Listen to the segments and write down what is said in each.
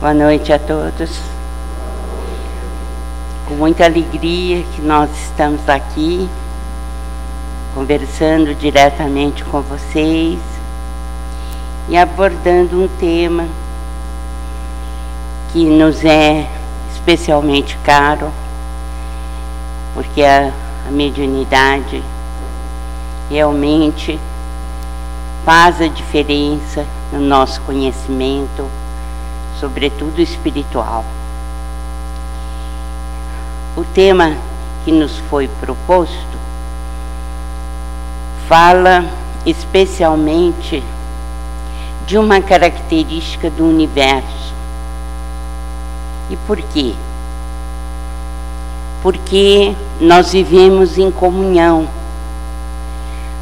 Boa noite a todos. Com muita alegria que nós estamos aqui, conversando diretamente com vocês e abordando um tema que nos é especialmente caro, porque a mediunidade realmente faz a diferença no nosso conhecimento, sobretudo espiritual. O tema que nos foi proposto fala especialmente de uma característica do universo. E por quê? Porque nós vivemos em comunhão.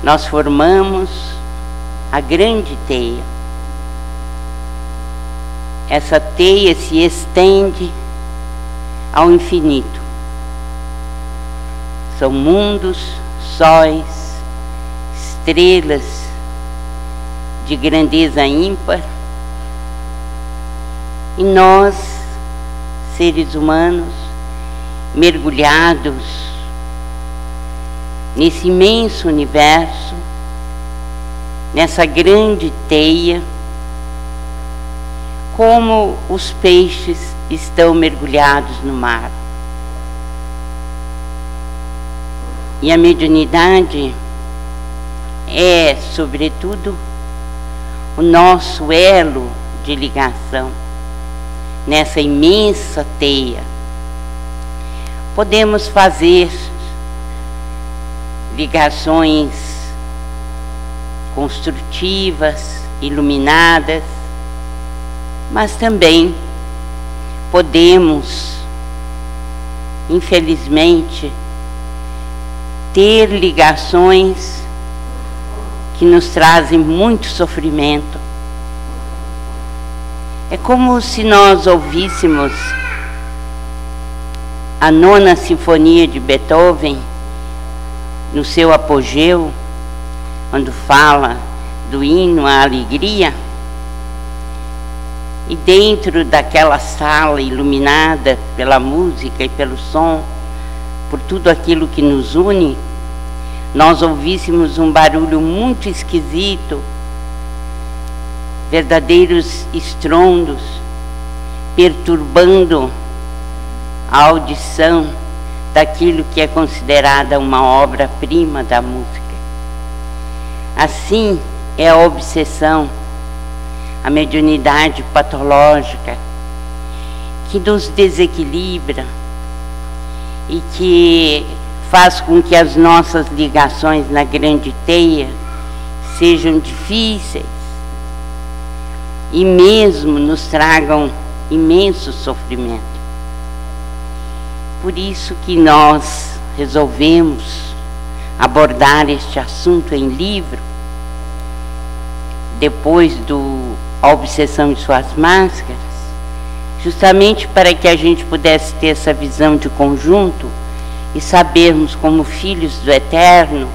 Nós formamos a grande teia. Essa teia se estende ao infinito. São mundos, sóis, estrelas de grandeza ímpar. E nós, seres humanos, mergulhados nesse imenso universo, nessa grande teia, como os peixes estão mergulhados no mar. E a mediunidade é, sobretudo, o nosso elo de ligação nessa imensa teia. Podemos fazer ligações construtivas, iluminadas, mas também podemos, infelizmente, ter ligações que nos trazem muito sofrimento. É como se nós ouvíssemos a 9ª Sinfonia de Beethoven, no seu apogeu, quando fala do hino à alegria, e dentro daquela sala iluminada pela música e pelo som, por tudo aquilo que nos une, nós ouvíssemos um barulho muito esquisito, verdadeiros estrondos, perturbando a audição daquilo que é considerada uma obra-prima da música. Assim é a obsessão, a mediunidade patológica, que nos desequilibra e que faz com que as nossas ligações na grande teia sejam difíceis e mesmo nos tragam imenso sofrimento. Por isso que nós resolvemos abordar este assunto em livro, depois do A Obsessão e Suas Máscaras, justamente para que a gente pudesse ter essa visão de conjunto e sabermos, como filhos do Eterno,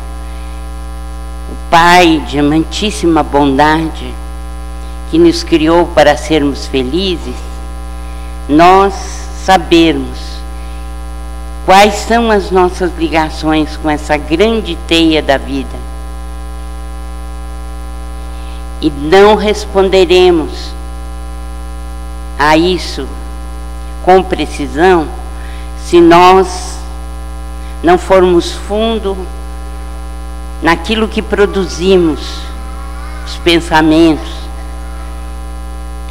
o Pai de amantíssima bondade, que nos criou para sermos felizes, nós sabermos quais são as nossas ligações com essa grande teia da vida. E não responderemos a isso com precisão se nós não formos fundo naquilo que produzimos, os pensamentos.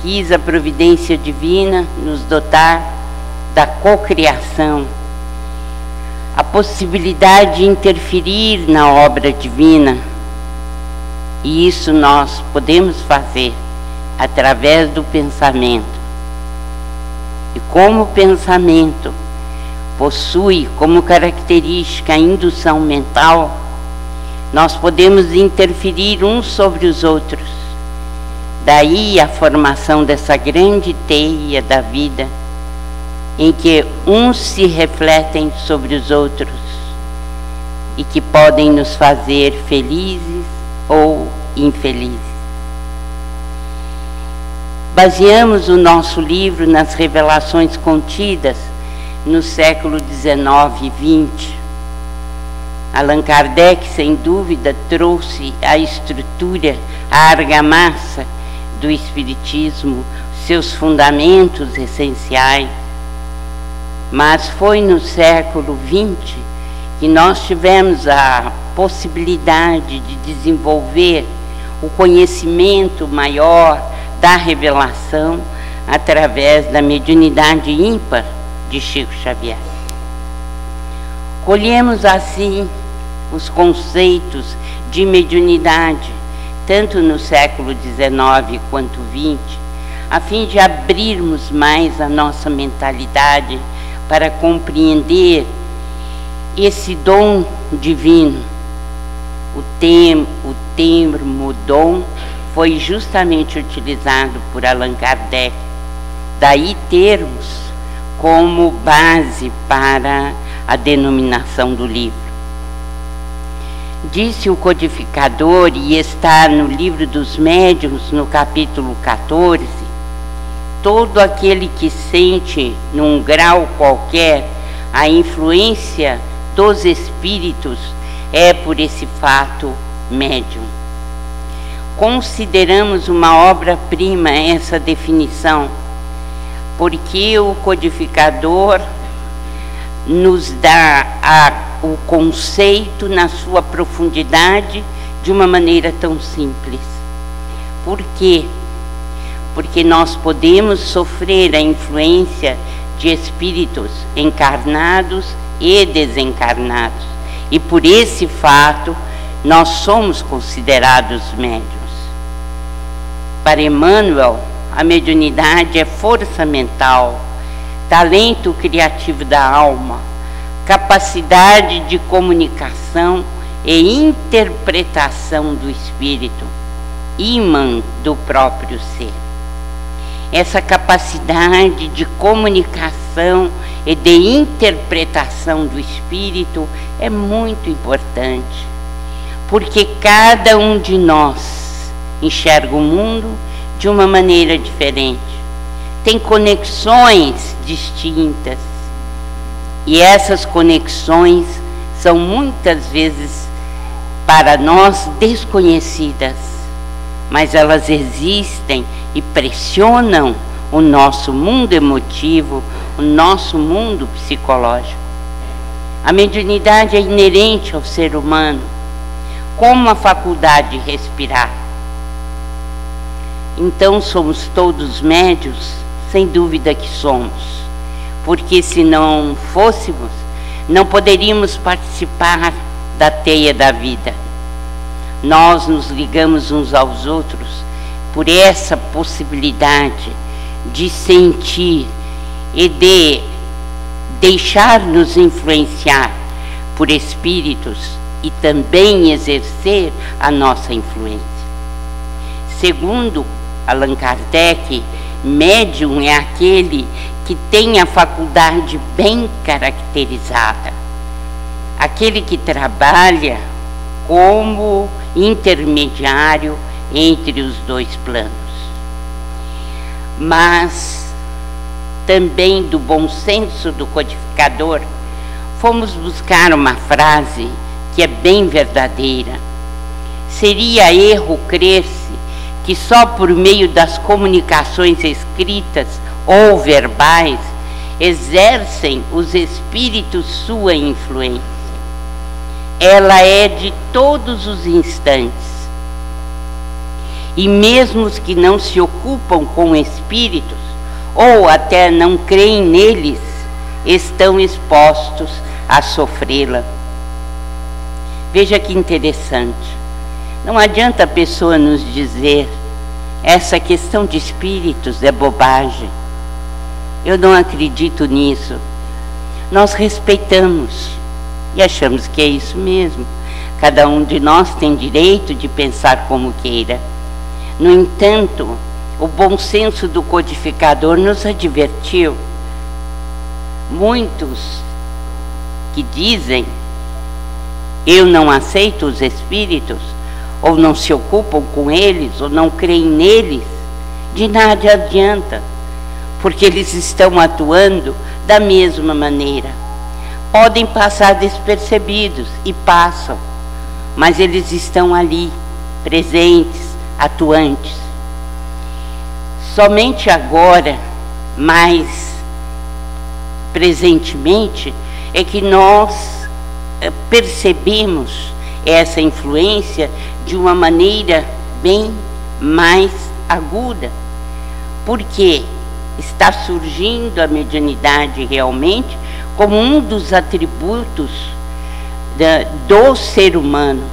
Quis a providência divina nos dotar da cocriação, a possibilidade de interferir na obra divina. E isso nós podemos fazer através do pensamento. E como o pensamento possui como característica a indução mental, nós podemos interferir uns sobre os outros. Daí a formação dessa grande teia da vida, em que uns se refletem sobre os outros e que podem nos fazer felizes ou infelizes. Baseamos o nosso livro nas revelações contidas no século XIX e XX. Allan Kardec, sem dúvida, trouxe a estrutura, a argamassa do Espiritismo, seus fundamentos essenciais. Mas foi no século XX que nós tivemos a possibilidade de desenvolver o conhecimento maior da revelação através da mediunidade ímpar de Chico Xavier. Colhemos assim os conceitos de mediunidade, tanto no século XIX quanto XX, a fim de abrirmos mais a nossa mentalidade para compreender esse dom divino. O termo dom foi justamente utilizado por Allan Kardec, daí termos como base para a denominação do livro. Disse o codificador, e está no Livro dos Médiuns, no capítulo 14, todo aquele que sente, num grau qualquer, a influência dos espíritos é por esse fato médium. Consideramos uma obra-prima essa definição, porque o codificador nos dá o conceito na sua profundidade de uma maneira tão simples. Por quê? Porque nós podemos sofrer a influência de espíritos encarnados e desencarnados, e por esse fato nós somos considerados médiuns. Para Emmanuel, a mediunidade é força mental, talento criativo da alma, capacidade de comunicação e interpretação do espírito, ímã do próprio ser. Essa capacidade de comunicação e de interpretação do espírito é muito importante, porque cada um de nós enxerga o mundo de uma maneira diferente, tem conexões distintas, e essas conexões são muitas vezes para nós desconhecidas, mas elas existem e pressionam o nosso mundo emotivo, o nosso mundo psicológico. A mediunidade é inerente ao ser humano, como a faculdade de respirar. Então somos todos médios? Sem dúvida que somos, porque se não fôssemos, não poderíamos participar da teia da vida. Nós nos ligamos uns aos outros por essa possibilidade de sentir e de deixar-nos influenciar por espíritos e também exercer a nossa influência. Segundo Allan Kardec, médium é aquele que tem a faculdade bem caracterizada, aquele que trabalha como intermediário entre os dois planos. Mas também do bom senso do codificador, fomos buscar uma frase que é bem verdadeira. Seria erro crer-se que só por meio das comunicações escritas ou verbais exercem os espíritos sua influência. Ela é de todos os instantes. E mesmo os que não se ocupam com espíritos, ou até não creem neles, estão expostos a sofrê-la. Veja que interessante. Não adianta a pessoa nos dizer: essa questão de espíritos é bobagem. Eu não acredito nisso. Nós respeitamos e achamos que é isso mesmo. Cada um de nós tem direito de pensar como queira. No entanto, o bom senso do codificador nos advertiu. Muitos que dizem: eu não aceito os espíritos, ou não se ocupam com eles, ou não creem neles, de nada adianta, porque eles estão atuando da mesma maneira. Podem passar despercebidos, e passam, mas eles estão ali, presentes, atuantes. Somente agora, mais presentemente, é que nós percebemos essa influência de uma maneira bem mais aguda, porque está surgindo a mediunidade realmente como um dos atributos do ser humano.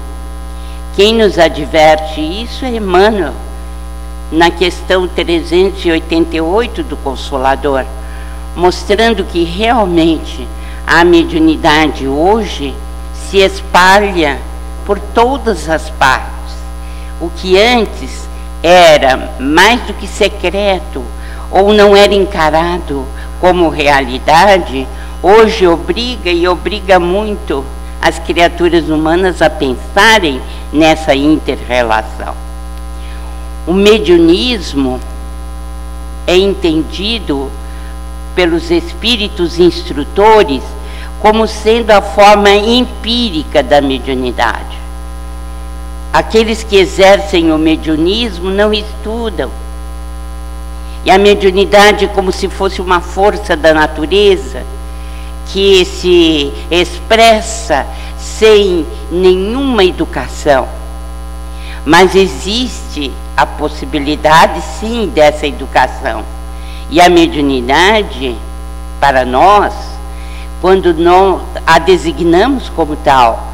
Quem nos adverte isso é Emmanuel, na questão 388 do Consolador, mostrando que realmente a mediunidade hoje se espalha por todas as partes. O que antes era mais do que secreto ou não era encarado como realidade, hoje obriga muito as criaturas humanas a pensarem nessa inter-relação. O mediunismo é entendido pelos espíritos instrutores como sendo a forma empírica da mediunidade. Aqueles que exercem o mediunismo não estudam. E a mediunidade é como se fosse uma força da natureza que se expressa sem nenhuma educação. Mas existe a possibilidade, sim, dessa educação. E a mediunidade, para nós, quando nós a designamos como tal,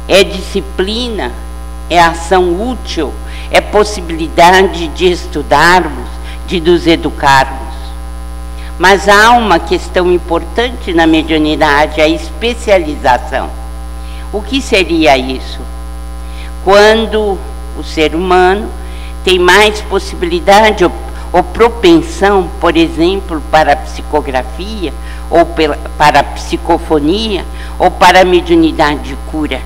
é disciplina, é ação útil, é possibilidade de estudarmos, de nos educarmos. Mas há uma questão importante na mediunidade, a especialização. O que seria isso? Quando o ser humano tem mais possibilidade ou propensão, por exemplo, para a psicografia, ou para a psicofonia, ou para a mediunidade de cura.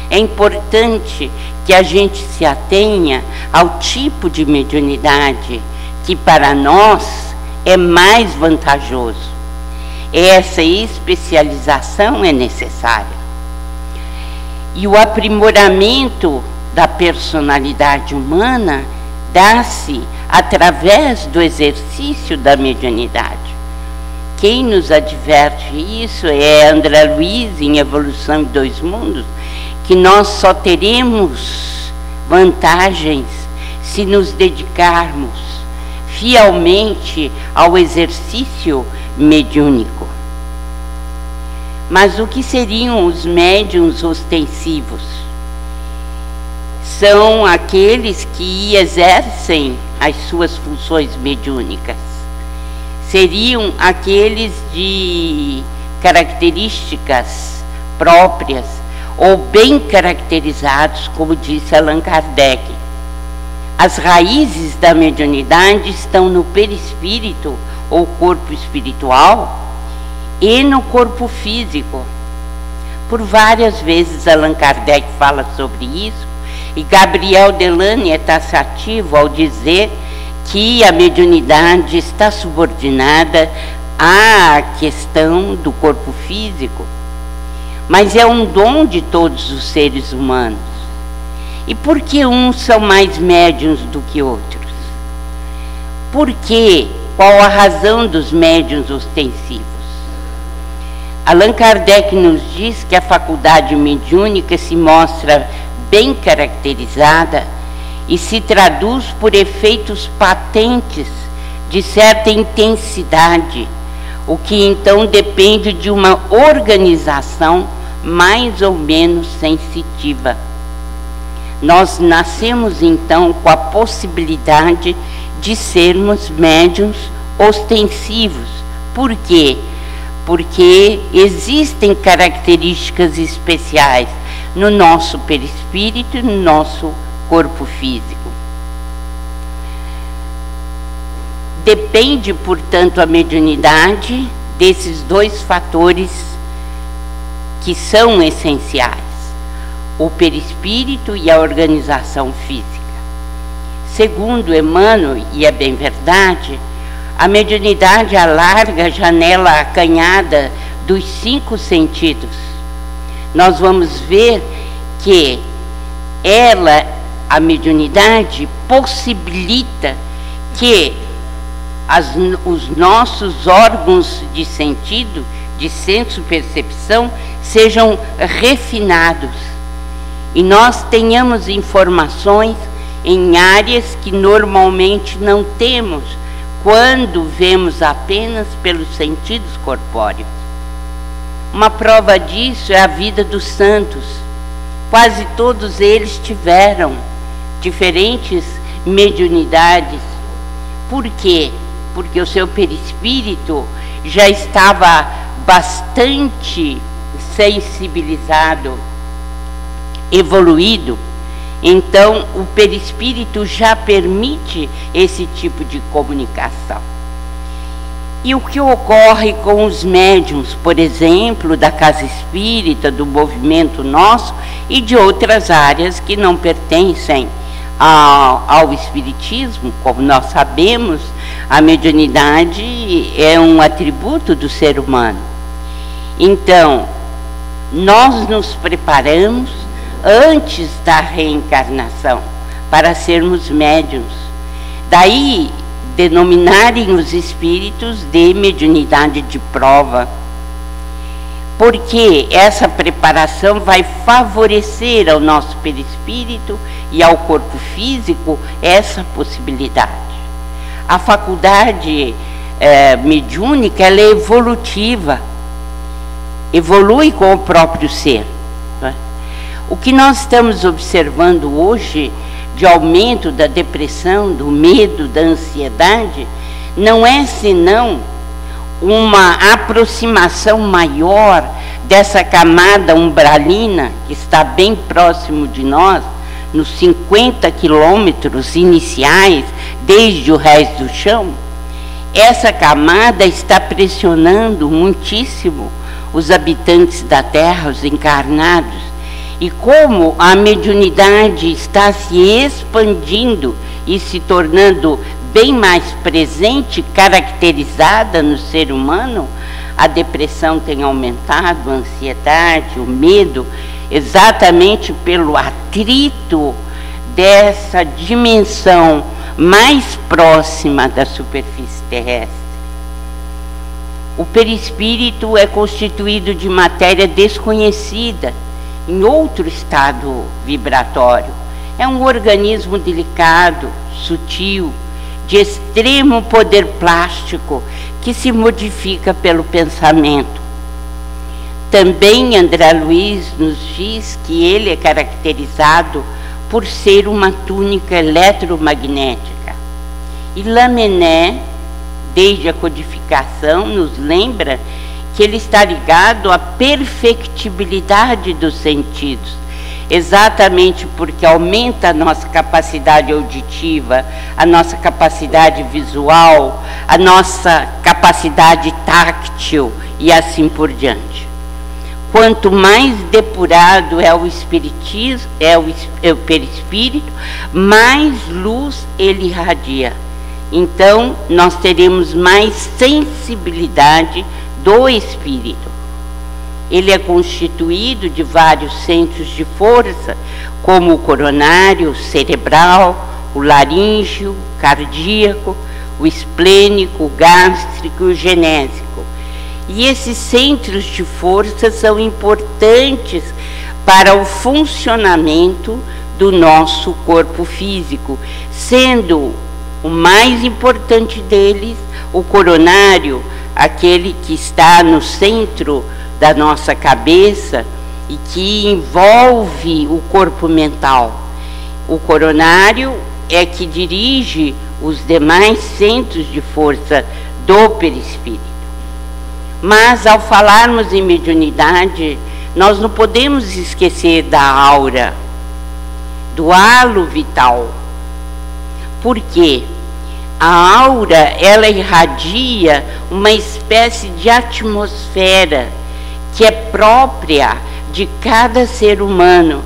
É importante que a gente se atenha ao tipo de mediunidade que para nós é mais vantajoso. Essa especialização é necessária. E o aprimoramento da personalidade humana dá-se através do exercício da mediunidade. Quem nos adverte isso é André Luiz, em Evolução em Dois Mundos, que nós só teremos vantagens se nos dedicarmos fielmente ao exercício mediúnico. Mas o que seriam os médiuns ostensivos? São aqueles que exercem as suas funções mediúnicas. Seriam aqueles de características próprias ou bem caracterizados, como disse Allan Kardec. As raízes da mediunidade estão no perispírito ou corpo espiritual e no corpo físico. Por várias vezes Allan Kardec fala sobre isso, e Gabriel Delany é taxativo ao dizer que a mediunidade está subordinada à questão do corpo físico, mas é um dom de todos os seres humanos. E por que uns são mais médiuns do que outros? Por quê? Qual a razão dos médiuns ostensivos? Allan Kardec nos diz que a faculdade mediúnica se mostra bem caracterizada e se traduz por efeitos patentes de certa intensidade, o que então depende de uma organização mais ou menos sensitiva. Nós nascemos então com a possibilidade de sermos médiuns ostensivos. Por quê? Porque existem características especiais no nosso perispírito e no nosso corpo físico. Depende, portanto, a mediunidade desses dois fatores que são essenciais: o perispírito e a organização física. Segundo Emmanuel, e é bem verdade, a mediunidade alarga a janela acanhada dos 5 sentidos. Nós vamos ver que a mediunidade, possibilita que os nossos órgãos de sentido, de senso-percepção, sejam refinados e nós tenhamos informações em áreas que normalmente não temos quando vemos apenas pelos sentidos corpóreos. Uma prova disso é a vida dos santos. Quase todos eles tiveram diferentes mediunidades. Por quê? Porque o seu perispírito já estava bastante sensibilizado, evoluído. Então, o perispírito já permite esse tipo de comunicação. E o que ocorre com os médiuns, por exemplo, da casa espírita, do movimento nosso e de outras áreas que não pertencem ao espiritismo? Como nós sabemos, a mediunidade é um atributo do ser humano. Então, nós nos preparamos antes da reencarnação para sermos médiuns. Daí denominarem os espíritos de mediunidade de prova, porque essa preparação vai favorecer ao nosso perispírito e ao corpo físico essa possibilidade. A faculdade mediúnica, ela é evolutiva, evolui com o próprio ser. O que nós estamos observando hoje de aumento da depressão, do medo, da ansiedade, não é senão uma aproximação maior dessa camada umbralina que está bem próximo de nós, nos 50 quilômetros iniciais, desde o Réis do Chão. Essa camada está pressionando muitíssimo os habitantes da Terra, os encarnados. E como a mediunidade está se expandindo e se tornando bem mais presente, caracterizada no ser humano, a depressão tem aumentado, a ansiedade, o medo, exatamente pelo atrito dessa dimensão mais próxima da superfície terrestre. O perispírito é constituído de matéria desconhecida, em outro estado vibratório. É um organismo delicado, sutil, de extremo poder plástico, que se modifica pelo pensamento. Também André Luiz nos diz que ele é caracterizado por ser uma túnica eletromagnética. E Lamennais, desde a codificação, nos lembra que ele está ligado à perfectibilidade dos sentidos, exatamente porque aumenta a nossa capacidade auditiva, a nossa capacidade visual, a nossa capacidade táctil e assim por diante. Quanto mais depurado é o espiritismo, o perispírito, mais luz ele irradia. Então, nós teremos mais sensibilidade do espírito. Ele é constituído de vários centros de força, como o coronário, o cerebral, o laríngeo, o cardíaco, o esplênico, o gástrico e o genésico. E esses centros de força são importantes para o funcionamento do nosso corpo físico, sendo o mais importante deles o coronário, aquele que está no centro da nossa cabeça e que envolve o corpo mental. O coronário é que dirige os demais centros de força do perispírito. Mas, ao falarmos em mediunidade, nós não podemos esquecer da aura, do halo vital. Por quê? A aura, ela irradia uma espécie de atmosfera que é própria de cada ser humano.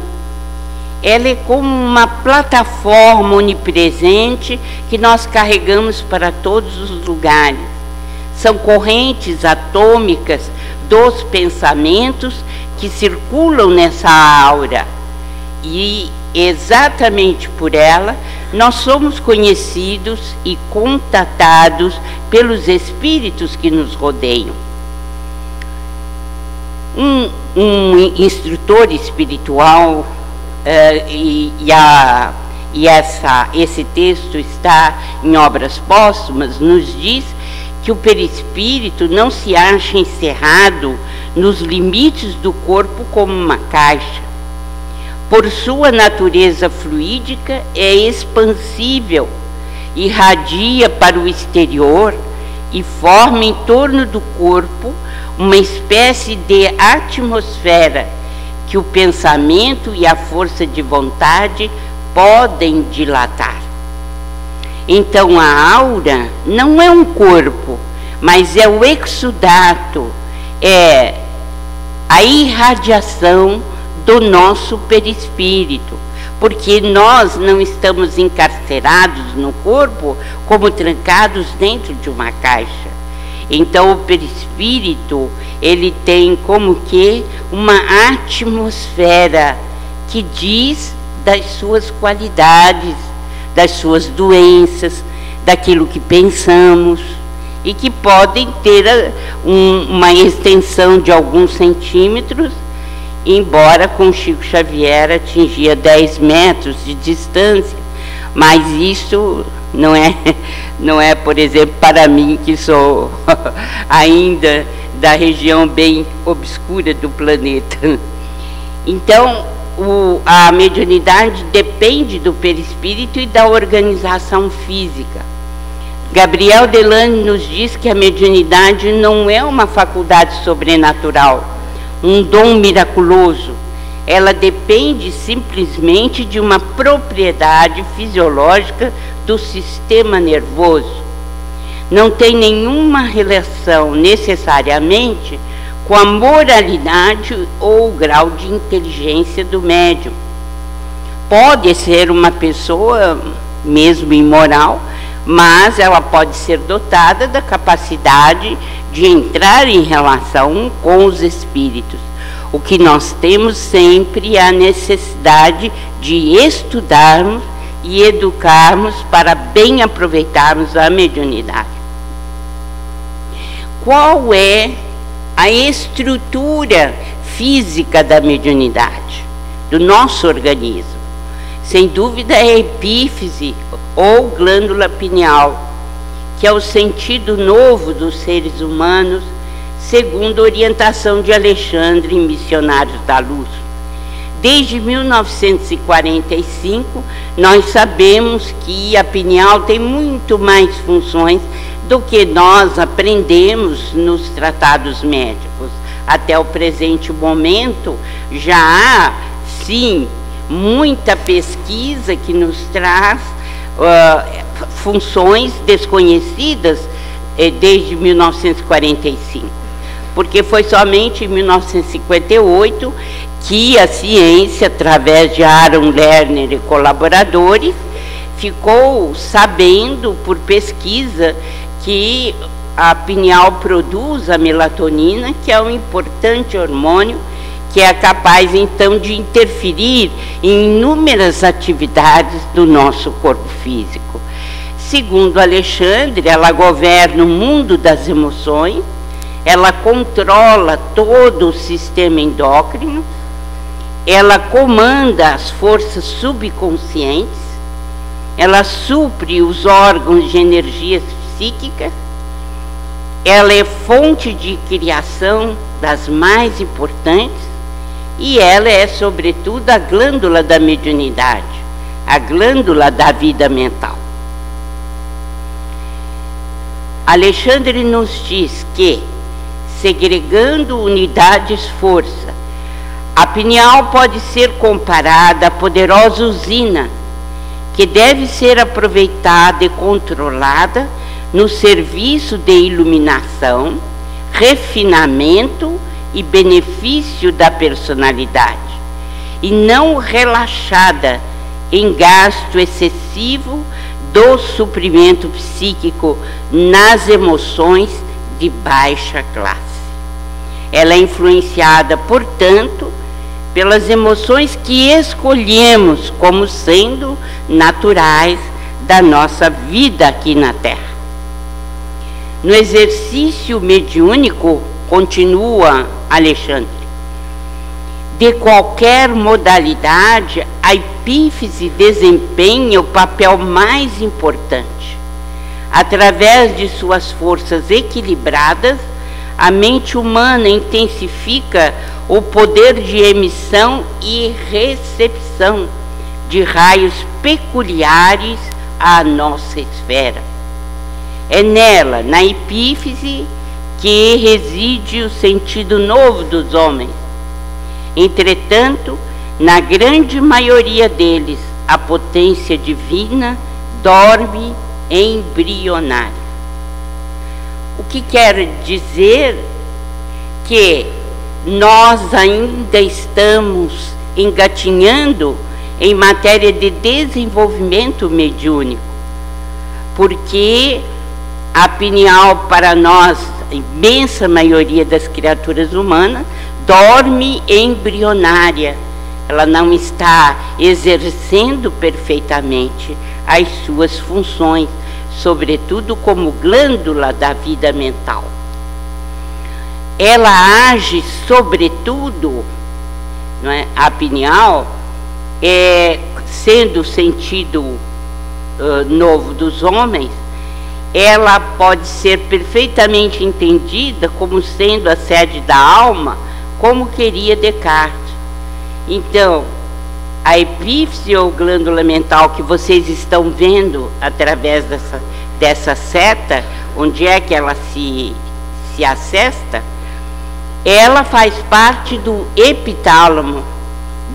ela é como uma plataforma onipresente que nós carregamos para todos os lugares. São correntes atômicas dos pensamentos que circulam nessa aura. E exatamente por ela, nós somos conhecidos e contatados pelos espíritos que nos rodeiam. Um instrutor espiritual, esse texto está em Obras Póstumas, nos diz que o perispírito não se acha encerrado nos limites do corpo como uma caixa. Por sua natureza fluídica, é expansível, irradia para o exterior e forma em torno do corpo uma espécie de atmosfera que o pensamento e a força de vontade podem dilatar. Então a aura não é um corpo, mas é o exudato, é a irradiação do nosso perispírito, porque nós não estamos encarcerados no corpo como trancados dentro de uma caixa. Então o perispírito, ele tem como que uma atmosfera que diz das suas qualidades, das suas doenças, daquilo que pensamos, e que podem ter uma extensão de alguns centímetros, embora com Chico Xavier atingia 10 metros de distância, mas isso não é, por exemplo, para mim, que sou ainda da região bem obscura do planeta. Então, a mediunidade depende do perispírito e da organização física. Gabriel Delane nos diz que a mediunidade não é uma faculdade sobrenatural, um dom miraculoso. Ela depende simplesmente de uma propriedade fisiológica do sistema nervoso. Não tem nenhuma relação necessariamente com a moralidade ou o grau de inteligência do médium. Pode ser uma pessoa mesmo imoral, mas ela pode ser dotada da capacidade de entrar em relação com os espíritos. O que nós temos sempre é a necessidade de estudarmos e educarmos para bem aproveitarmos a mediunidade. Qual é a estrutura física da mediunidade, do nosso organismo? Sem dúvida é a epífise ou glândula pineal, que é o sentido novo dos seres humanos, segundo a orientação de Alexandre em Missionários da Luz. Desde 1945, nós sabemos que a pineal tem muito mais funções do que nós aprendemos nos tratados médicos. Até o presente momento, já há, sim, muita pesquisa que nos traz funções desconhecidas desde 1945. Porque foi somente em 1958 que a ciência, através de Aaron Lerner e colaboradores, ficou sabendo por pesquisa que a pineal produz a melatonina, que é um importante hormônio, que é capaz então de interferir em inúmeras atividades do nosso corpo físico. Segundo Alexandre, ela governa o mundo das emoções, ela controla todo o sistema endócrino, ela comanda as forças subconscientes, ela supre os órgãos de energias psíquicas, ela é fonte de criação das mais importantes e ela é, sobretudo, a glândula da mediunidade, a glândula da vida mental. Alexandre nos diz que, segregando unidades-força, a pineal pode ser comparada à poderosa usina que deve ser aproveitada e controlada no serviço de iluminação, refinamento e benefício da personalidade. e não relaxada em gasto excessivo do suprimento psíquico nas emoções de baixa classe. Ela é influenciada, portanto, pelas emoções que escolhemos como sendo naturais da nossa vida aqui na Terra. No exercício mediúnico, continua Alexandre, de qualquer modalidade, a epífise desempenha o papel mais importante. Através de suas forças equilibradas, a mente humana intensifica o poder de emissão e recepção de raios peculiares à nossa esfera. É nela, na epífise, que reside o sentido novo dos homens. Entretanto, na grande maioria deles, a potência divina dorme embrionária. O que quer dizer que nós ainda estamos engatinhando em matéria de desenvolvimento mediúnico, porque a pineal, para nós, a imensa maioria das criaturas humanas, dorme embrionária. Ela não está exercendo perfeitamente as suas funções, sobretudo como glândula da vida mental. Ela age, sobretudo, não é? A pineal, sendo o sentido novo dos homens, ela pode ser perfeitamente entendida como sendo a sede da alma, como queria Descartes. Então, a epífise ou glândula mental que vocês estão vendo através dessa seta, onde é que ela se assesta, ela faz parte do epitálamo,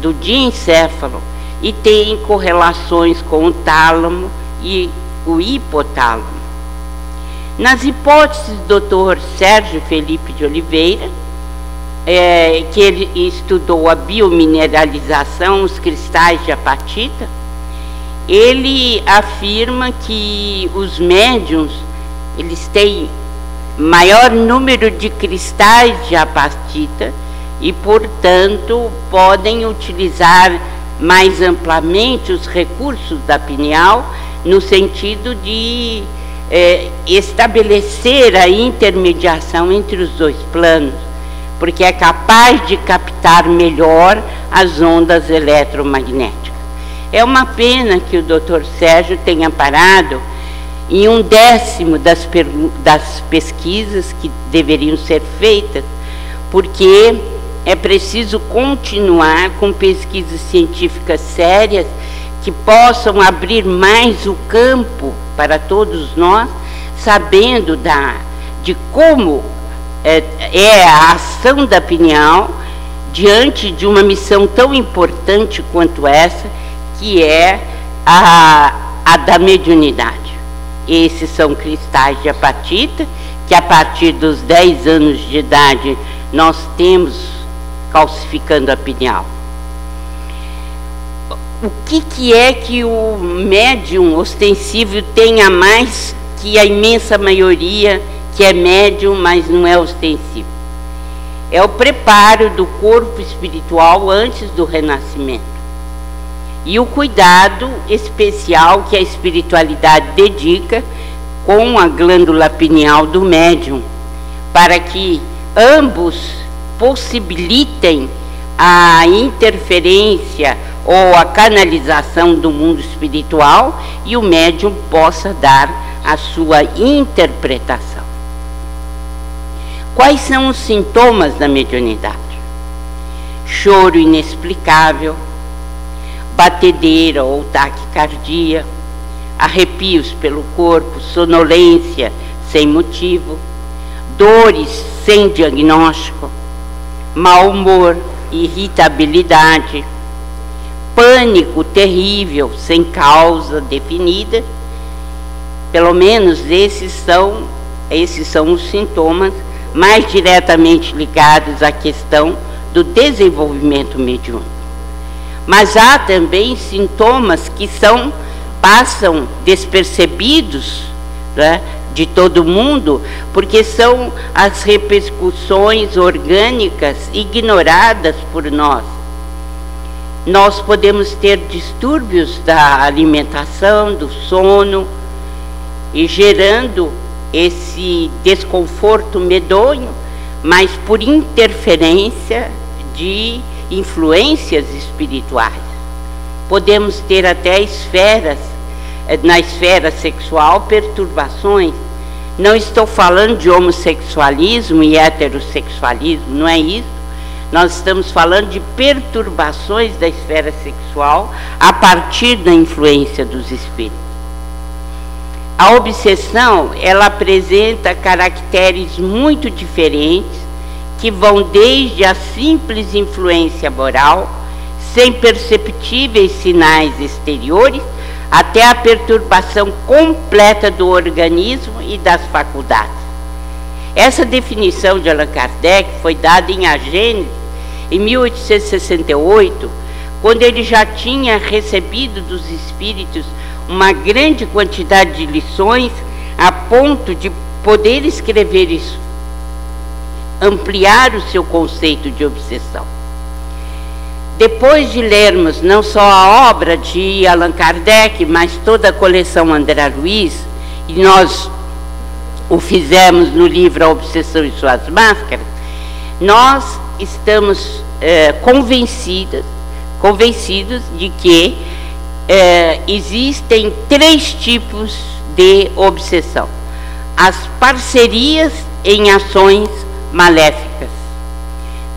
do diencéfalo, e tem correlações com o tálamo e o hipotálamo. Nas hipóteses do Dr. Sérgio Felipe de Oliveira, que ele estudou a biomineralização, os cristais de apatita, ele afirma que os médiuns, eles têm maior número de cristais de apatita e, portanto, podem utilizar mais amplamente os recursos da pineal no sentido de estabelecer a intermediação entre os dois planos, porque é capaz de captar melhor as ondas eletromagnéticas. É uma pena que o Dr. Sérgio tenha parado em 1/10 das pesquisas que deveriam ser feitas, porque é preciso continuar com pesquisas científicas sérias que possam abrir mais o campo para todos nós, sabendo de como é a ação da pineal diante de uma missão tão importante quanto essa, que é a da mediunidade. Esses são cristais de apatita, que a partir dos 10 anos de idade nós temos calcificando a pineal. O que é que o médium ostensivo tem a mais que a imensa maioria que é médium, mas não é ostensivo? É o preparo do corpo espiritual antes do renascimento e o cuidado especial que a espiritualidade dedica com a glândula pineal do médium, para que ambos possibilitem a interferência ou a canalização do mundo espiritual e o médium possa dar a sua interpretação. Quais são os sintomas da mediunidade? Choro inexplicável, batedeira ou taquicardia, arrepios pelo corpo, sonolência sem motivo, dores sem diagnóstico, mau humor, irritabilidade, pânico terrível sem causa definida. Pelo menos esses são os sintomas mais diretamente ligados à questão do desenvolvimento mediúnico. Mas há também sintomas que passam despercebidos, né, de todo mundo, porque são as repercussões orgânicas ignoradas por nós. Nós podemos ter distúrbios da alimentação, do sono, e gerando esse desconforto medonho, mas por interferência de influências espirituais. Podemos ter até na esfera sexual, perturbações. Não estou falando de homossexualismo e heterossexualismo, não é isso. Nós estamos falando de perturbações da esfera sexual a partir da influência dos espíritos. A obsessão, ela apresenta caracteres muito diferentes, que vão desde a simples influência moral, sem perceptíveis sinais exteriores, até a perturbação completa do organismo e das faculdades. Essa definição de Allan Kardec foi dada em A Gênese, em 1868, quando ele já tinha recebido dos espíritos uma grande quantidade de lições, a ponto de poder escrever isso, ampliar o seu conceito de obsessão. Depois de lermos não só a obra de Allan Kardec, mas toda a coleção André Luiz, e nós o fizemos no livro A Obsessão e Suas Máscaras, nós estamos convencidos de que existem 3 tipos de obsessão. As parcerias em ações maléficas.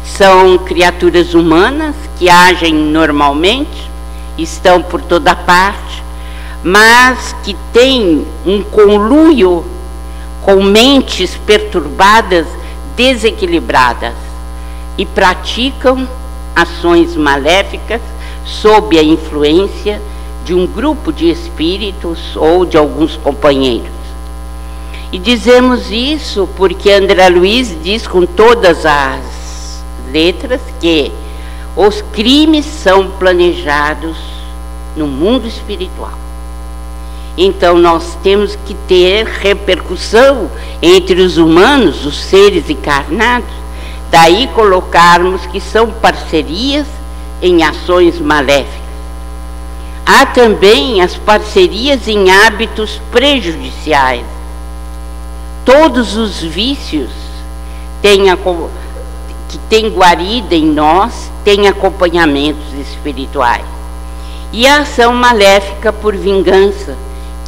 São criaturas humanas que agem normalmente, estão por toda parte, mas que têm um conluio com mentes perturbadas, desequilibradas, e praticam ações maléficas sob a influência de um grupo de espíritos ou de alguns companheiros. E dizemos isso porque André Luiz diz com todas as letras que os crimes são planejados no mundo espiritual. Então nós temos que ter repercussão entre os humanos, os seres encarnados, daí colocarmos que são parcerias em ações maléficas. Há também as parcerias em hábitos prejudiciais. Todos os vícios que têm guarida em nós têm acompanhamentos espirituais. E a ação maléfica por vingança,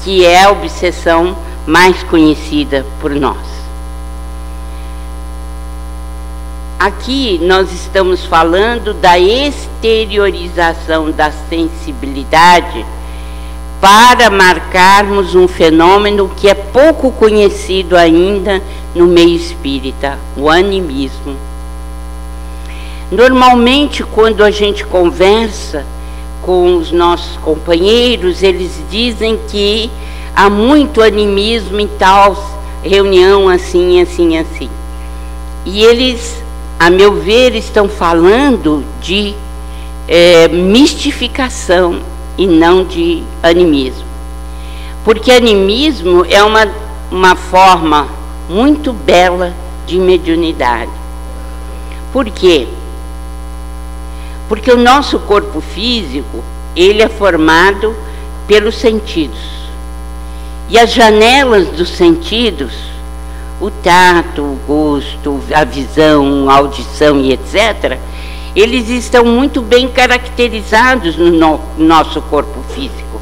que é a obsessão mais conhecida por nós. Aqui nós estamos falando da exteriorização da sensibilidade para marcarmos um fenômeno que é pouco conhecido ainda no meio espírita, o animismo. Normalmente, quando a gente conversa com os nossos companheiros, eles dizem que há muito animismo em tal reunião, assim, assim, assim. E eles, a meu ver, estão falando de mistificação e não de animismo. Porque animismo é uma forma muito bela de mediunidade. Por quê? Porque o nosso corpo físico, ele é formado pelos sentidos. E as janelas dos sentidos, o tato, o gosto, a visão, a audição e etc., eles estão muito bem caracterizados no nosso corpo físico.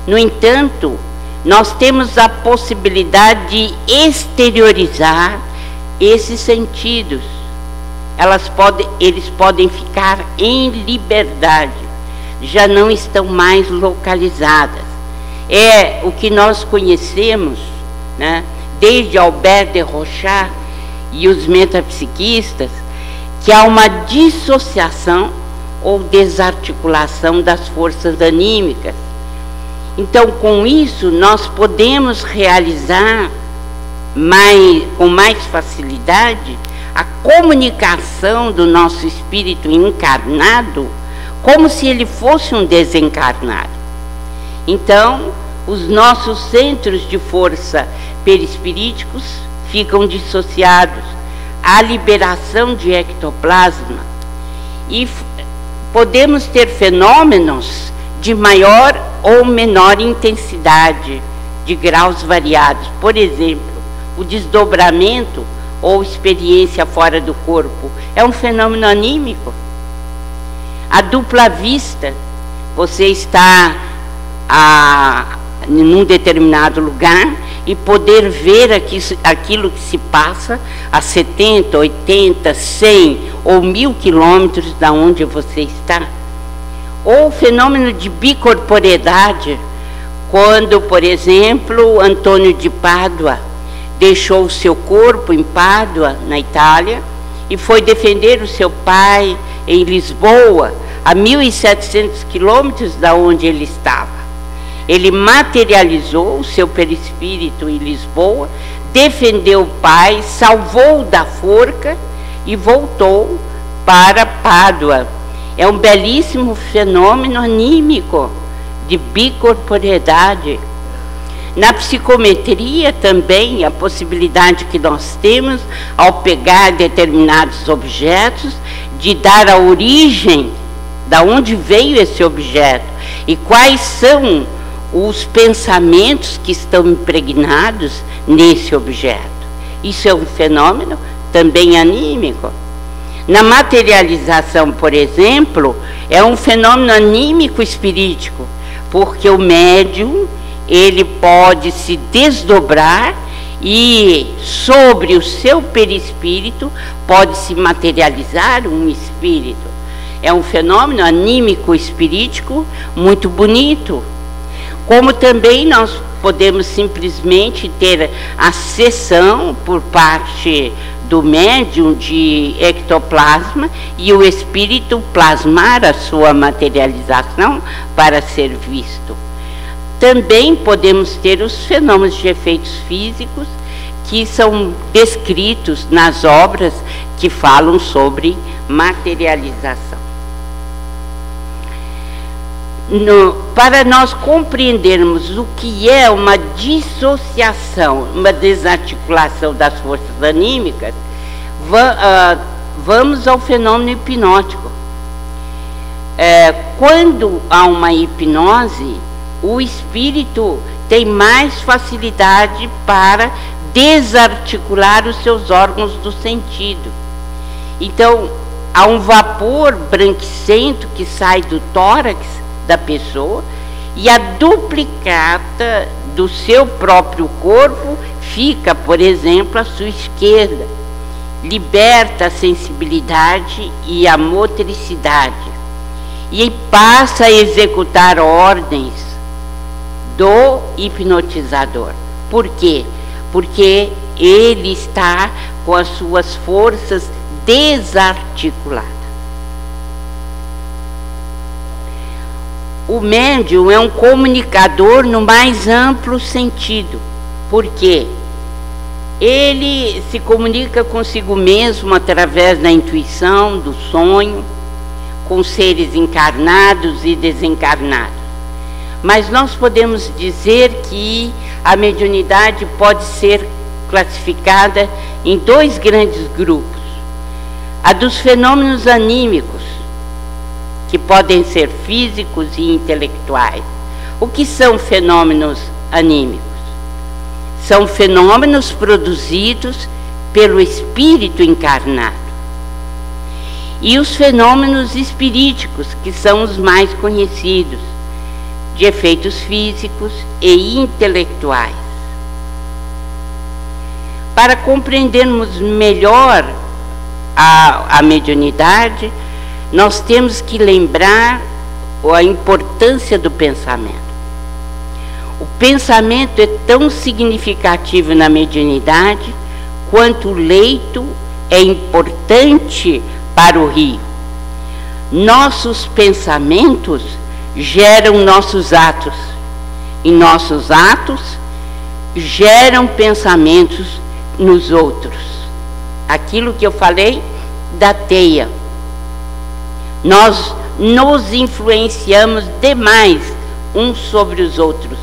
No entanto, nós temos a possibilidade de exteriorizar esses sentidos. Eles podem ficar em liberdade, já não estão mais localizadas. É o que nós conhecemos, né, desde Albert de Rochat e os metapsiquistas, que há uma dissociação ou desarticulação das forças anímicas. Então, com isso, nós podemos realizar com mais facilidade a comunicação do nosso espírito encarnado como se ele fosse um desencarnado. Então, os nossos centros de força perispiríticos ficam dissociados à liberação de ectoplasma e podemos ter fenômenos de maior ou menor intensidade, de graus variados. Por exemplo, o desdobramento ou experiência fora do corpo é um fenômeno anímico. A dupla vista, você está num determinado lugar e poder ver aquilo que se passa a 70, 80, 100 ou 1000 quilômetros da onde você está. Ou o fenômeno de bicorporeidade, quando, por exemplo, Antônio de Pádua deixou o seu corpo em Pádua, na Itália, e foi defender o seu pai em Lisboa, a 1700 quilômetros da onde ele estava. Ele materializou o seu perispírito em Lisboa, defendeu o pai, salvou da forca e voltou para Pádua. É um belíssimo fenômeno anímico de bicorporeidade. Na psicometria também, a possibilidade que nós temos, ao pegar determinados objetos, de dar a origem, da onde veio esse objeto e quais são os pensamentos que estão impregnados nesse objeto. Isso é um fenômeno também anímico. Na materialização, por exemplo, é um fenômeno anímico espirítico, porque o médium, ele pode se desdobrar e sobre o seu perispírito pode se materializar um espírito. É um fenômeno anímico espirítico muito bonito. Como também nós podemos simplesmente ter a cessão por parte do médium de ectoplasma e o espírito plasmar a sua materialização para ser visto. Também podemos ter os fenômenos de efeitos físicos que são descritos nas obras que falam sobre materialização. Para nós compreendermos o que é uma dissociação, uma desarticulação das forças anímicas, vamos ao fenômeno hipnótico. Quando há uma hipnose, o espírito tem mais facilidade para desarticular os seus órgãos do sentido. Então, há um vapor branquicento que sai do tórax da pessoa e a duplicata do seu próprio corpo fica, por exemplo, à sua esquerda. Liberta a sensibilidade e a motricidade e passa a executar ordens do hipnotizador. Por quê? Porque ele está com as suas forças desarticuladas. O médium é um comunicador no mais amplo sentido. Por quê? Ele se comunica consigo mesmo através da intuição, do sonho, com seres encarnados e desencarnados. Mas nós podemos dizer que a mediunidade pode ser classificada em dois grandes grupos. A dos fenômenos anímicos, que podem ser físicos e intelectuais. O que são fenômenos anímicos? São fenômenos produzidos pelo espírito encarnado. E os fenômenos espiríticos, que são os mais conhecidos, de efeitos físicos e intelectuais. Para compreendermos melhor a mediunidade, nós temos que lembrar a importância do pensamento. O pensamento é tão significativo na mediunidade quanto o leito é importante para o rio. Nossos pensamentos geram nossos atos, e nossos atos geram pensamentos nos outros. Aquilo que eu falei da teia. Nós nos influenciamos demais uns sobre os outros.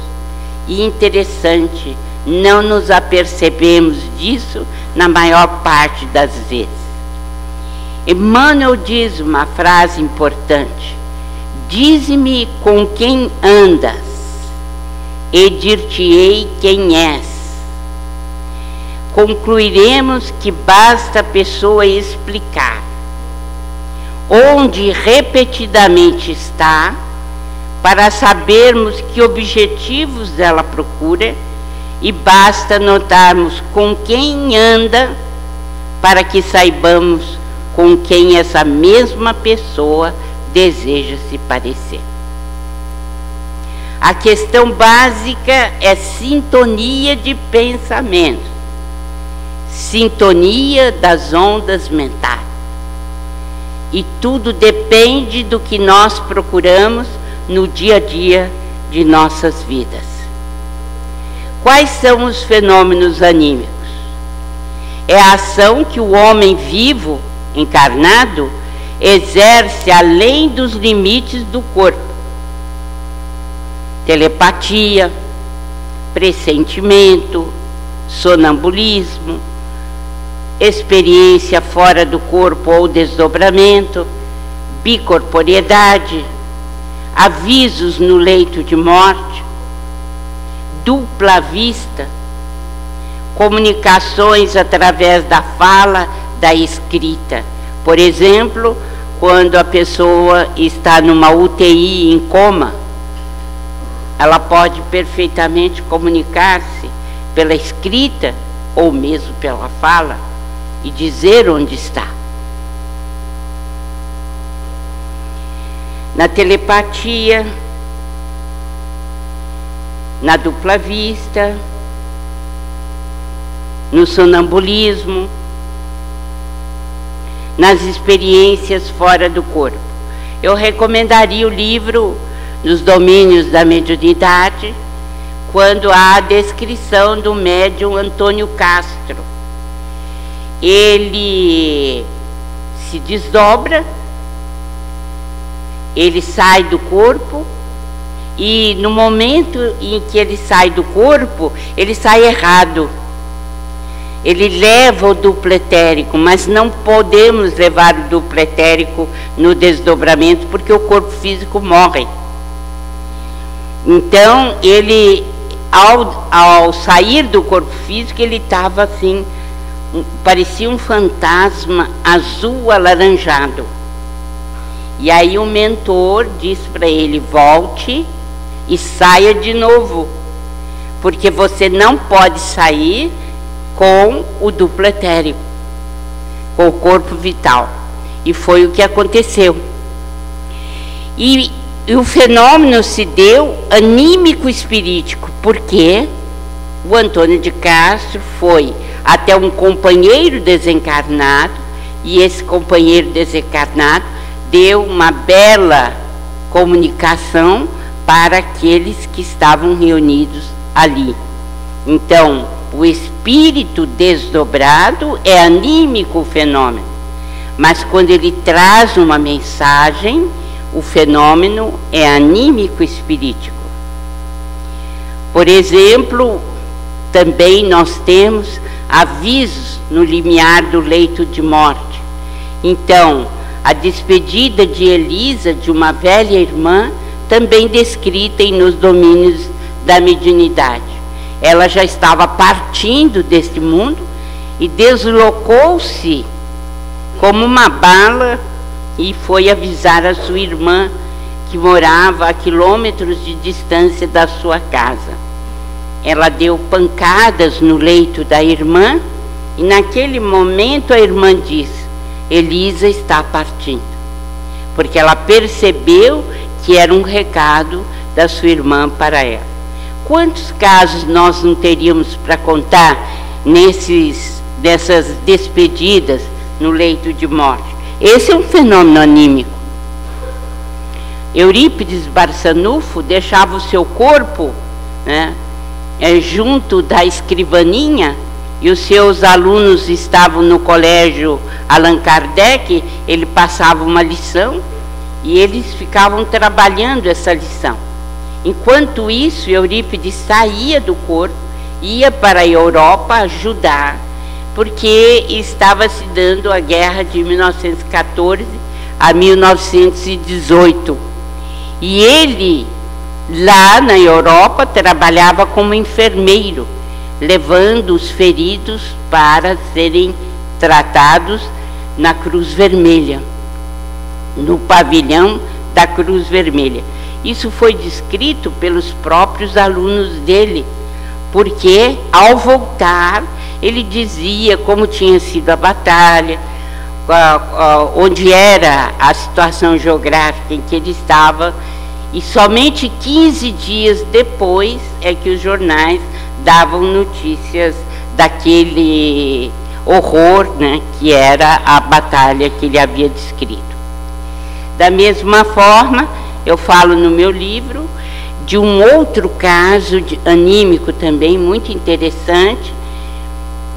E interessante, não nos apercebemos disso na maior parte das vezes. Emmanuel diz uma frase importante: dize-me com quem andas, e dir-te-ei quem és. Concluiremos que basta a pessoa explicar onde repetidamente está, para sabermos que objetivos ela procura, e basta notarmos com quem anda, para que saibamos com quem essa mesma pessoa deseja se parecer. A questão básica é sintonia de pensamento, sintonia das ondas mentais. E tudo depende do que nós procuramos no dia a dia de nossas vidas. Quais são os fenômenos anímicos? É a ação que o homem vivo, encarnado, exerce além dos limites do corpo. Telepatia, pressentimento, sonambulismo, experiência fora do corpo ou desdobramento, bicorporiedade, avisos no leito de morte, dupla vista, comunicações através da fala, da escrita. Por exemplo, quando a pessoa está numa UTI em coma, ela pode perfeitamente comunicar-se pela escrita ou mesmo pela fala e dizer onde está. Na telepatia, na dupla vista, no sonambulismo, nas experiências fora do corpo. Eu recomendaria o livro Nos Domínios da Mediunidade, quando há a descrição do médium Antônio Castro. Ele se desdobra, ele sai do corpo, e no momento em que ele sai do corpo, ele sai errado. Ele leva o duplo etérico, mas não podemos levar o duplo etérico no desdobramento, porque o corpo físico morre. Então, ele, ao sair do corpo físico, ele estava assim, parecia um fantasma azul alaranjado. E aí o mentor disse para ele: volte e saia de novo, porque você não pode sair com o duplo etérico, com o corpo vital. E foi o que aconteceu. E o fenômeno se deu anímico-espirítico, porque o Antônio de Castro foi até um companheiro desencarnado, e esse companheiro desencarnado deu uma bela comunicação para aqueles que estavam reunidos ali. Então, o espírito desdobrado é anímico o fenômeno, mas quando ele traz uma mensagem, o fenômeno é anímico espirítico. Por exemplo, também nós temos avisos no limiar do leito de morte. Então, a despedida de Elisa, de uma velha irmã, também descrita Nos Domínios da Mediunidade. Ela já estava partindo deste mundo e deslocou-se como uma bala e foi avisar a sua irmã, que morava a quilômetros de distância da sua casa. Ela deu pancadas no leito da irmã e naquele momento a irmã disse: Elisa está partindo, porque ela percebeu que era um recado da sua irmã para ela. Quantos casos nós não teríamos para contar dessas despedidas no leito de morte? Esse é um fenômeno anímico. Eurípides Barçanufo deixava o seu corpo, né, junto da escrivaninha, e os seus alunos estavam no colégio Allan Kardec. Ele passava uma lição e eles ficavam trabalhando essa lição. Enquanto isso, Eurípides saía do corpo, ia para a Europa ajudar, porque estava se dando a guerra de 1914 a 1918. E ele, lá na Europa, trabalhava como enfermeiro, levando os feridos para serem tratados na Cruz Vermelha, no pavilhão da Cruz Vermelha. Isso foi descrito pelos próprios alunos dele, porque ao voltar ele dizia como tinha sido a batalha, onde era a situação geográfica em que ele estava, e somente 15 dias depois é que os jornais davam notícias daquele horror, né, que era a batalha que ele havia descrito. Da mesma forma, eu falo no meu livro de um outro caso anímico também muito interessante,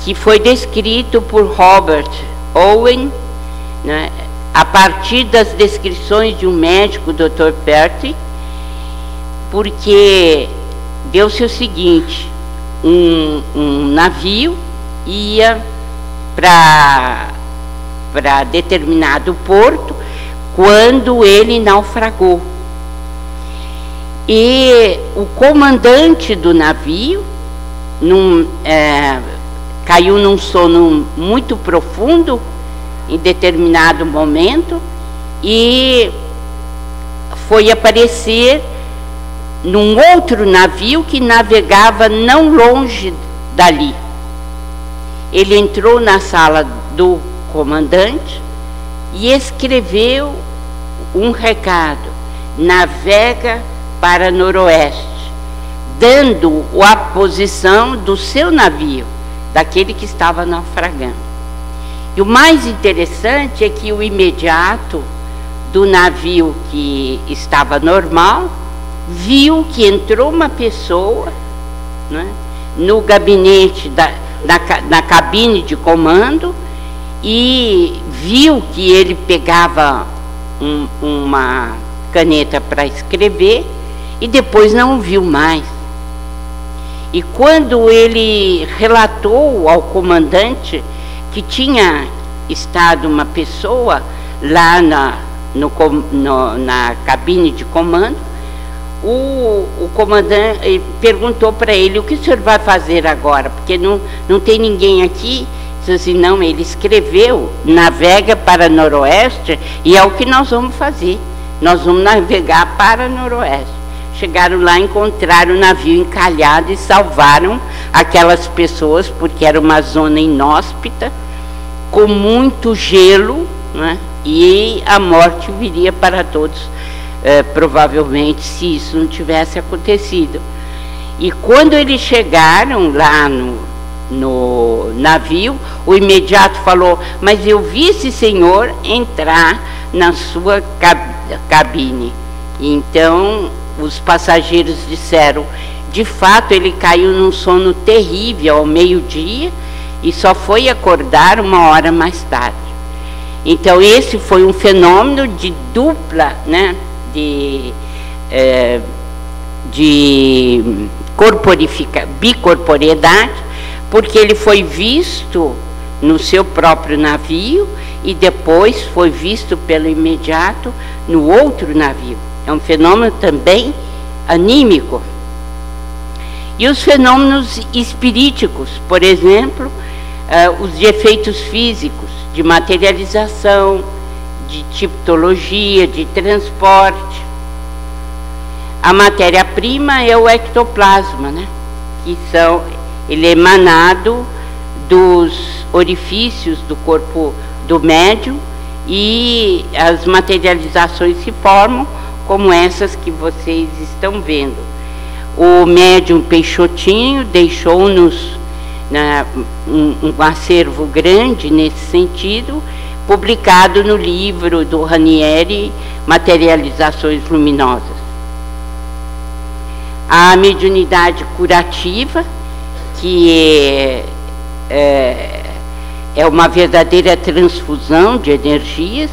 que foi descrito por Robert Owen, né, a partir das descrições de um médico, Dr. Perry, porque deu-se o seguinte: um navio ia para determinado porto quando ele naufragou. E o comandante do navio caiu num sono muito profundo em determinado momento e foi aparecer num outro navio que navegava não longe dali. Ele entrou na sala do comandante e escreveu um recado: navega para noroeste, dando a posição do seu navio, daquele que estava naufragando. E o mais interessante é que o imediato do navio que estava normal viu que entrou uma pessoa, né, no gabinete, na cabine de comando, e viu que ele pegava uma caneta para escrever e depois não o viu mais. E quando ele relatou ao comandante que tinha estado uma pessoa lá na cabine de comando, o comandante perguntou para ele: o que o senhor vai fazer agora? Porque não tem ninguém aqui. Disse assim: não, ele escreveu, navega para noroeste, e é o que nós vamos fazer. Nós vamos navegar para noroeste. Chegaram lá, encontraram o navio encalhado e salvaram aquelas pessoas, porque era uma zona inóspita, com muito gelo, né? E a morte viria para todos, provavelmente, se isso não tivesse acontecido. E quando eles chegaram lá no navio, o imediato falou: mas eu vi esse senhor entrar na sua cabine. Então os passageiros disseram: de fato ele caiu num sono terrível ao meio-dia e só foi acordar 1 hora mais tarde. Então esse foi um fenômeno de dupla, né, de bicorporiedade, porque ele foi visto no seu próprio navio e depois foi visto pelo imediato no outro navio. É um fenômeno também anímico. E os fenômenos espiríticos, por exemplo, os de efeitos físicos, de materialização, de tipologia, de transporte. A matéria-prima é o ectoplasma, né? Ele é emanado dos orifícios do corpo do médium, e as materializações se formam como essas que vocês estão vendo. O médium Peixotinho deixou-nos um acervo grande nesse sentido, publicado no livro do Ranieri, Materializações Luminosas. A mediunidade curativa, que é uma verdadeira transfusão de energias,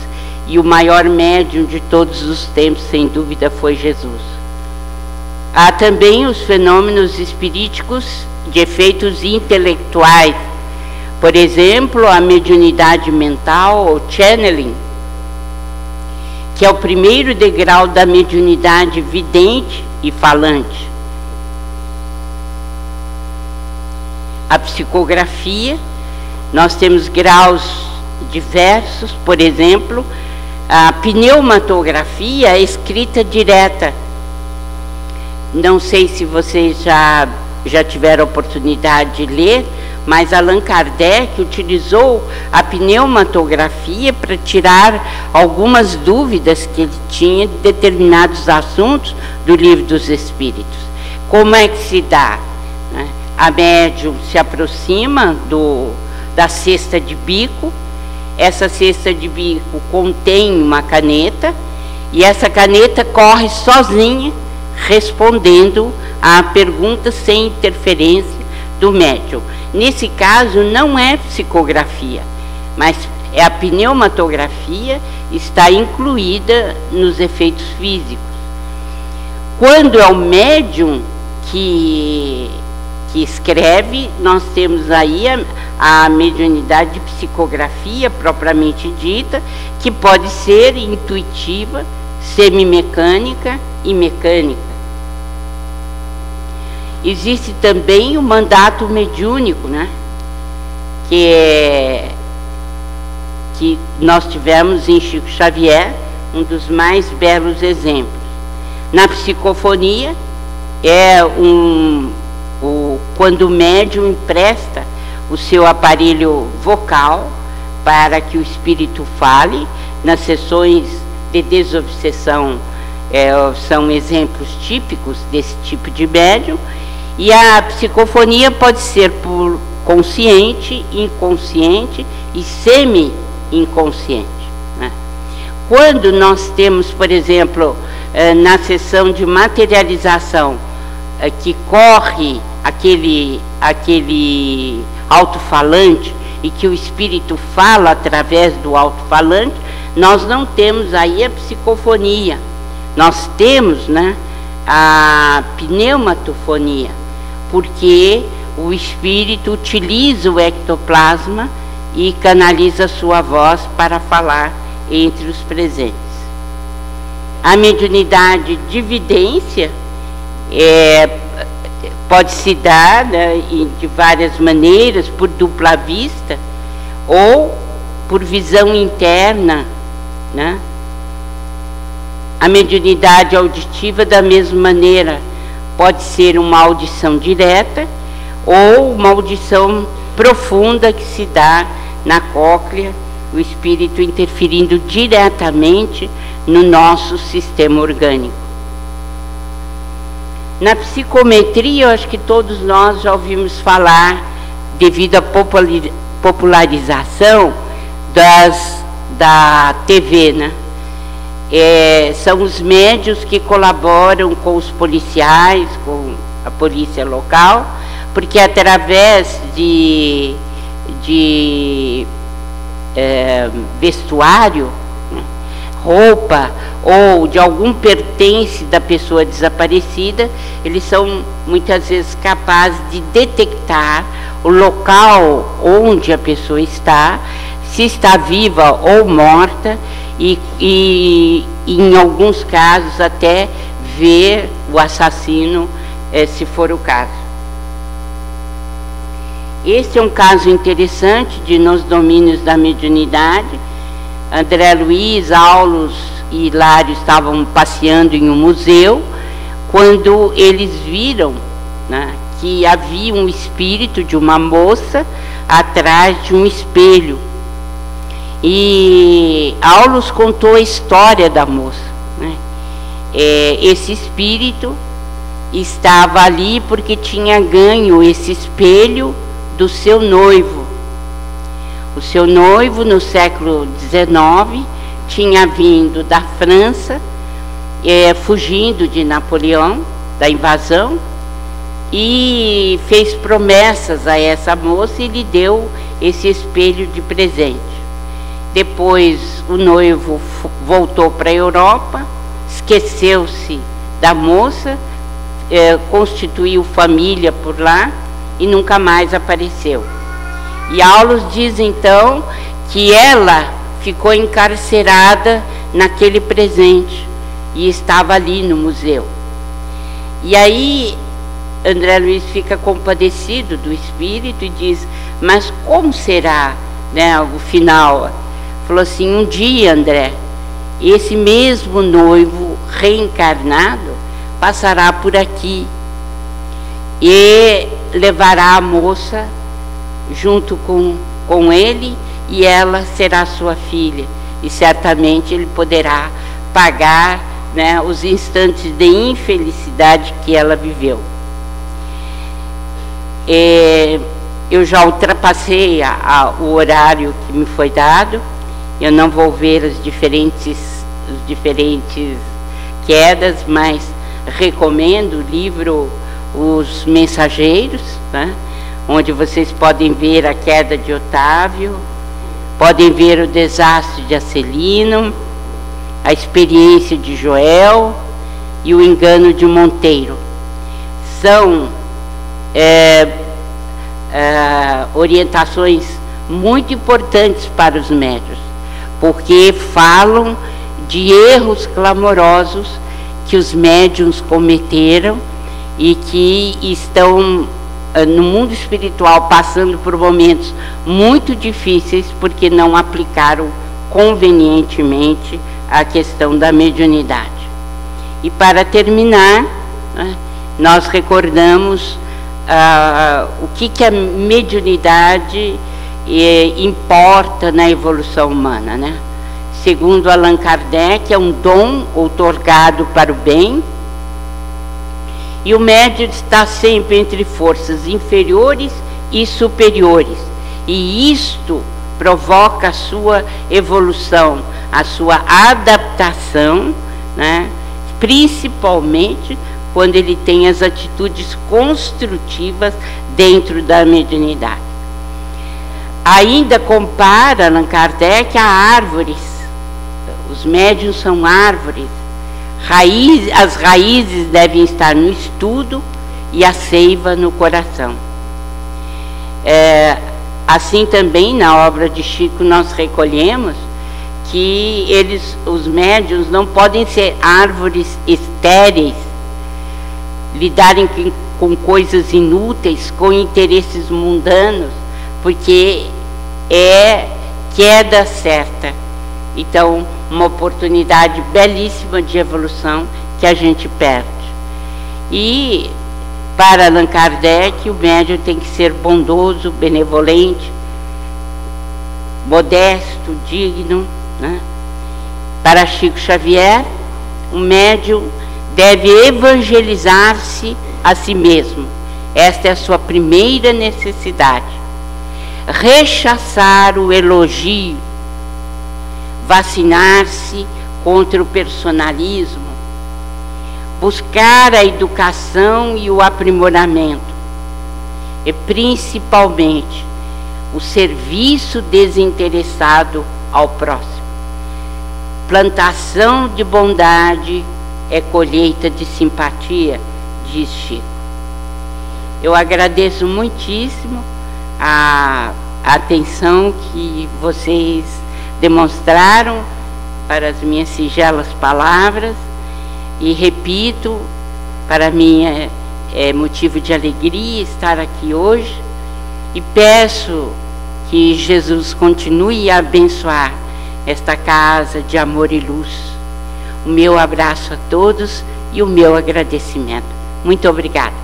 e o maior médium de todos os tempos, sem dúvida, foi Jesus. Há também os fenômenos espiríticos de efeitos intelectuais, por exemplo, a mediunidade mental, ou channeling, que é o primeiro degrau da mediunidade vidente e falante. A psicografia, nós temos graus diversos, por exemplo, a pneumatografia, a escrita direta. Não sei se vocês já tiveram a oportunidade de ler, mas Allan Kardec utilizou a pneumatografia para tirar algumas dúvidas que ele tinha de determinados assuntos do Livro dos Espíritos. Como é que se dá? A médium se aproxima da cesta de bico, essa cesta de bico contém uma caneta, e essa caneta corre sozinha, respondendo a perguntas sem interferência do médium. Nesse caso, não é psicografia, mas a pneumatografia está incluída nos efeitos físicos. Quando é o médium que escreve, nós temos aí a mediunidade de psicografia propriamente dita, que pode ser intuitiva, semimecânica e mecânica. Existe também o mandato mediúnico, né? Que nós tivemos em Chico Xavier, um dos mais belos exemplos. Na psicofonia, quando o médium empresta o seu aparelho vocal para que o espírito fale, nas sessões de desobsessão, são exemplos típicos desse tipo de médium. E a psicofonia pode ser por consciente, inconsciente e semi-inconsciente, né? Quando nós temos, por exemplo, na sessão de materialização, que corre aquele alto-falante e que o espírito fala através do alto-falante, nós não temos aí a psicofonia, nós temos, né, a pneumatofonia, porque o espírito utiliza o ectoplasma e canaliza sua voz para falar entre os presentes. A mediunidade de vidência pode se dar, né, de várias maneiras, por dupla vista ou por visão interna, né? A mediunidade auditiva, da mesma maneira, pode ser uma audição direta ou uma audição profunda que se dá na cóclea, o espírito interferindo diretamente no nosso sistema orgânico. Na psicometria, eu acho que todos nós já ouvimos falar, devido à popularização da TV, né? São os médios que colaboram com os policiais, com a polícia local, porque através de vestuário, né, roupa ou de algum pertence da pessoa desaparecida, eles são muitas vezes capazes de detectar o local onde a pessoa está, se está viva ou morta, e em alguns casos até ver o assassino, se for o caso. Esse é um caso interessante nos domínios da mediunidade. André Luiz, Aulos e Hilário estavam passeando em um museu, quando eles viram, né, que havia um espírito de uma moça atrás de um espelho. E Aulos contou a história da moça, né? Esse espírito estava ali porque tinha ganho esse espelho do seu noivo. O seu noivo, no século XIX, tinha vindo da França, fugindo de Napoleão, da invasão, e fez promessas a essa moça e lhe deu esse espelho de presente. Depois o noivo voltou para a Europa, esqueceu-se da moça, constituiu família por lá e nunca mais apareceu. E Aulus diz então que ela ficou encarcerada naquele presente e estava ali no museu. E aí André Luiz fica compadecido do espírito e diz: mas como será, né, o final? Falou assim: um dia, André, esse mesmo noivo reencarnado passará por aqui e levará a moça junto com ele, e ela será sua filha, e certamente ele poderá pagar, né, os instantes de infelicidade que ela viveu. Eu já ultrapassei o horário que me foi dado. Eu não vou ver as diferentes quedas, mas recomendo o livro Os Mensageiros, né, onde vocês podem ver a queda de Otávio, podem ver o desastre de Acelino, a experiência de Joel e o engano de Monteiro. São orientações muito importantes para os médiuns, porque falam de erros clamorosos que os médiuns cometeram e que estão no mundo espiritual passando por momentos muito difíceis porque não aplicaram convenientemente a questão da mediunidade. E para terminar, né, nós recordamos o que a mediunidade importa na evolução humana, né? Segundo Allan Kardec, é um dom outorgado para o bem, e o médium está sempre entre forças inferiores e superiores, e isto provoca a sua evolução, a sua adaptação, né? Principalmente quando ele tem as atitudes construtivas dentro da mediunidade. Ainda compara Allan Kardec a árvores. Os médiuns são árvores. As raízes devem estar no estudo e a seiva no coração. Assim também na obra de Chico nós recolhemos que os médiuns não podem ser árvores estéreis, lidarem com coisas inúteis, com interesses mundanos, porque é queda certa. Então, uma oportunidade belíssima de evolução que a gente perde. E, para Allan Kardec, o médium tem que ser bondoso, benevolente, modesto, digno, né? Para Chico Xavier, o médium deve evangelizar-se a si mesmo. Esta é a sua primeira necessidade. Rechaçar o elogio, vacinar-se contra o personalismo, buscar a educação e o aprimoramento, e principalmente o serviço desinteressado ao próximo. Plantação de bondade é colheita de simpatia, diz Chico. Eu agradeço muitíssimo a atenção que vocês demonstraram para as minhas singelas palavras, e repito, para mim é motivo de alegria estar aqui hoje, e peço que Jesus continue a abençoar esta casa de amor e luz. O meu abraço a todos e o meu agradecimento. Muito obrigada.